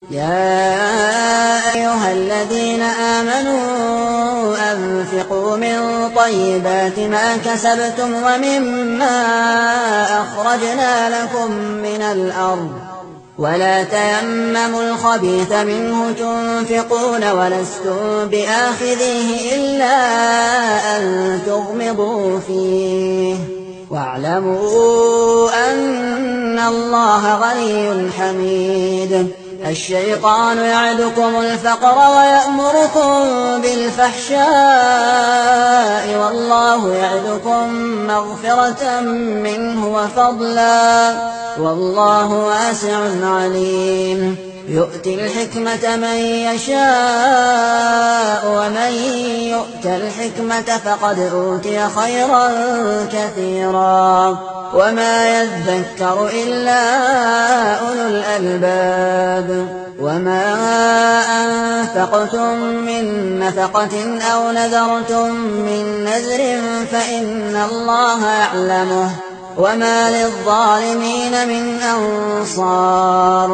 يا أيها الذين آمنوا أنفقوا من طيبات ما كسبتم ومما أخرجنا لكم من الأرض ولا تيمموا الخبيث منه تنفقون ولستم بآخذيه إلا أن تغمضوا فيه واعلموا أن الله غني حميد. الشيطان يعدكم الفقر ويأمركم بالفحشاء والله يعدكم مغفرة منه وفضلا والله واسع عليم. يؤتي الحكمة من يشاء ومن يؤت الحكمة فقد أوتي خيرا كثيرا وما يذكر إلا أولو الألباب. وما أنفقتم من نفقة أو نذرتم من نذر فإن الله يعلمه وما للظالمين من أنصار.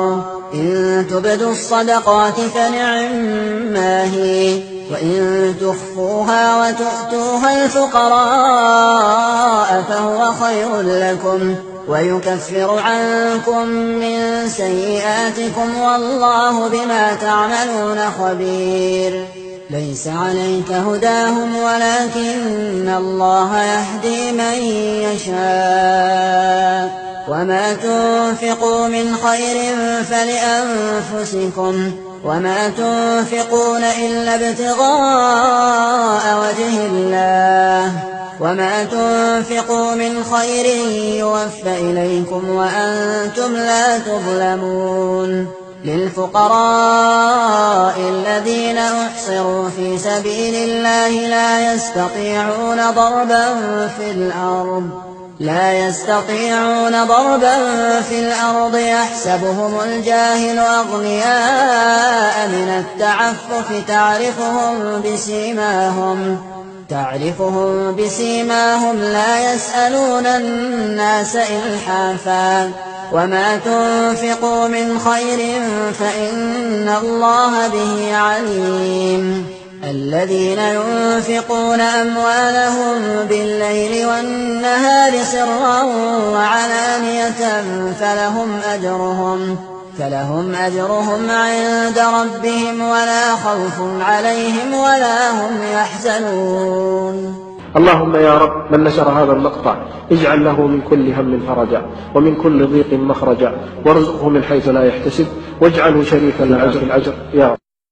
إن تبدوا الصدقات فنعما هي وإن تخفوها وتؤتوها الفقراء فهو خير لكم ويكفر عنكم من سيئاتكم والله بما تعملون خبير. ليس عليك هداهم ولكن الله يهدي من يشاء وما تنفقوا من خير فلأنفسكم وما تنفقون إلا ابتغاء وجه الله وما تنفقوا من خير يوفى إليكم وأنتم لا تظلمون. للفقراء الذين أحصروا في سبيل الله لا يستطيعون ضربا في الأرض يحسبهم الجاهل أغنياء من التعفف تعرفهم بسيماهم لا يسألون الناس إلحافا. وما تنفقوا من خير فإن الله به عليم. الذين ينفقون أموالهم بالليل والنهار سرا وعلانية فلهم أجرهم عند ربهم ولا خوف عليهم ولا هم يحزنون. اللهم يا رب من نشر هذا المقطع اجعل له من كل هم فرجا ومن كل ضيق مخرجا وارزقه من حيث لا يحتسب واجعله شريكا له في الأجر يا رب.